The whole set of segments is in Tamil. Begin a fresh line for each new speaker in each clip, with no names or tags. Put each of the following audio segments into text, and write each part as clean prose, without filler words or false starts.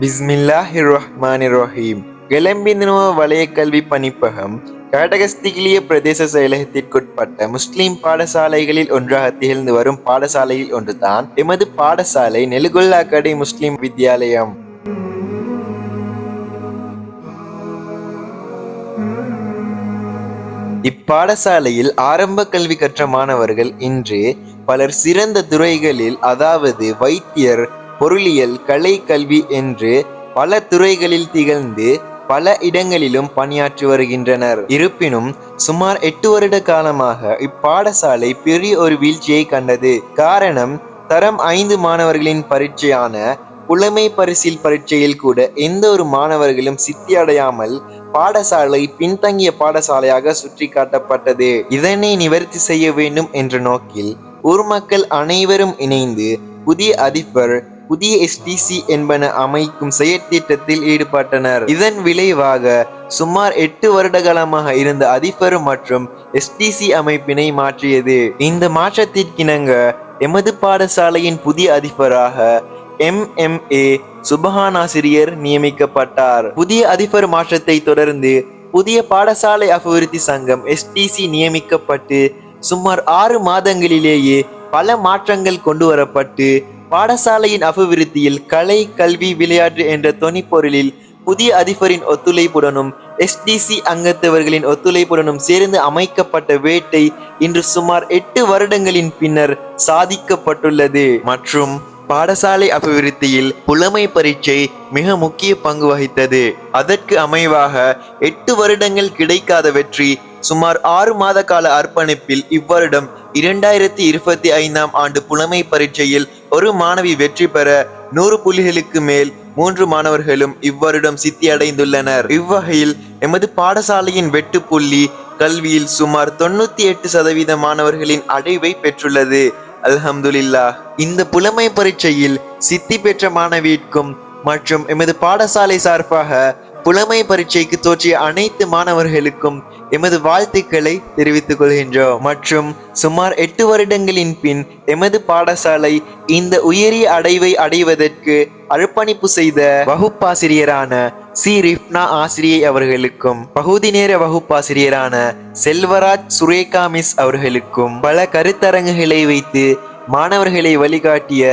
பிஸ்மில்லாஹிர்ரஹ்மானிர்ரஹீம். கெலம்பினுவ வலய கல்வி பணிப்பகம் கடகஸ்திகிலிய பிரதேச செயலகத்திற்குட்பட்ட முஸ்லிம் பாடசாலைகளில் ஒன்றாக திகழ்ந்து வரும் பாடசாலையில் ஒன்றுதான் எமது பாடசாலை நெலுகுல்லா கடை முஸ்லிம் வித்யாலயம். இப்பாடசாலையில் ஆரம்ப கல்வி கற்ற மாணவர்கள் இன்று பலர் சிறந்த துறைகளில், அதாவது வைத்தியர், பொருளியல், கலை, கல்வி என்று பல துறைகளில் திகழ்ந்து பல இடங்களிலும் பணியாற்றி வருகின்றனர். இருப்பினும் சுமார் 8 வருட காலமாக இப்பாடசாலை பெரிய ஒரு வீழ்ச்சியை கண்டது. காரணம், தரம் 5 மாணவர்களின் பரீட்சையான புலமை பரிசில் பரீட்சையில் கூட எந்த ஒரு மாணவர்களும் சித்தி அடையாமல் பாடசாலை பின்தங்கிய பாடசாலையாக சுற்றி காட்டப்பட்டது. இதனை நிவர்த்தி செய்ய வேண்டும் என்ற நோக்கில் ஊர் மக்கள் அனைவரும் இணைந்து புதிய அதிபர், புதிய எஸ்டிசி என்பன அமைக்கும் செயற்திட்டத்தில் ஈடுபட்டனர். இதன் விளைவாக சுமார் 8 வருட காலமாக இருந்த அதிபர் மற்றும் எஸ்டிசி அமைப்பினை மாற்றியது. இந்த மாற்றத்திற்கிணங்க எமது பாடசாலையின் புதிய அதிபராக MMA சுபஹான் ஆசிரியர் நியமிக்கப்பட்டார். புதிய அதிபர் மாற்றத்தை தொடர்ந்து புதிய பாடசாலை அபிவிருத்தி சங்கம் STC நியமிக்கப்பட்டு சுமார் 6 மாதங்களிலேயே பல மாற்றங்கள் கொண்டு வரப்பட்டு பாடசாலையின் அபிவிருத்தியில் கலை, கல்வி, விளையாட்டு என்ற தொனிப்பொருளில் புதிய அதிபரின் ஒத்துழைப்புடனும் SDC அங்கத்தவர்களின் ஒத்துழைப்புடனும் சேர்ந்து அமைக்கப்பட்ட வேட்டை இன்று சுமார் 8 வருடங்களின் பின்னர் சாதிக்கப்பட்டுள்ளது. மற்றும் பாடசாலை அபிவிருத்தியில் புலமை பரீட்சை மிக முக்கிய பங்கு வகித்தது. அதற்கு அமைவாக 8 வருடங்கள் கிடைக்காத வெற்றி சுமார் 6 மாத கால அர்ப்பணிப்பில் இவ்வருடம் 2025ஆம் ஆண்டு புலமை பரீட்சையில் ஒரு மாணவி வெற்றி பெற 100 புள்ளிகளுக்கு மேல் 3 மாணவர்களும் இவ்வருடம் சித்தி அடைந்துள்ளனர். இவ்வகையில் எமது பாடசாலையின் வெட்டு புள்ளி கல்வியில் சுமார் 98% மாணவர்களின் அடைவை பெற்றுள்ளது. அல்ஹம்துலில்லாஹ். இந்த புலமை பரீட்சையில் சித்தி பெற்ற மாணவிக்கும் மற்றும் எமது பாடசாலை சார்பாக புலமை பரீட்சைக்கு தோற்றிய அனைத்து மாணவர்களுக்கும் எமது வாழ்த்துக்களை தெரிவித்துக் கொள்கின்றோம். மற்றும் சுமார் 8 வருடங்களின் பின் எமது பாடசாலை இந்த உயரிய அடைவை அடைவதற்கு அர்ப்பணிப்பு செய்த வகுப்பாசிரியரான சி ரிஃப்னா ஆசிரியை அவர்களுக்கும், பகுதி நேர வகுப்பாசிரியரான செல்வராஜ் சுரேகா மிஸ் அவர்களுக்கும், பல கருத்தரங்குகளை வைத்து மாணவர்களை வழிகாட்டிய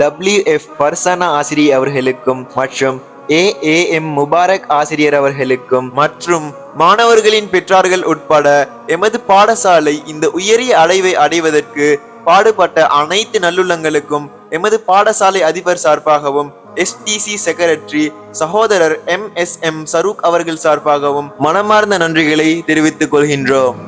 WF பர்சனா ஆசிரியை அவர்களுக்கும் மற்றும் AAM முபாரக் ஆசிரியர் அவர்களுக்கும் மற்றும் மாணவர்களின் பெற்றார்கள் உட்பட எமது பாடசாலை இந்த உயரிய அடைவை அடைவதற்கு பாடுபட்ட அனைத்து நல்லுள்ளங்களுக்கும் எமது பாடசாலை அதிபர் சார்பாகவும் STC செக்ரட்டரி சகோதரர் MSM சரூக் அவர்கள் சார்பாகவும் மனமார்ந்த நன்றிகளை தெரிவித்துக் கொள்கின்றோம்.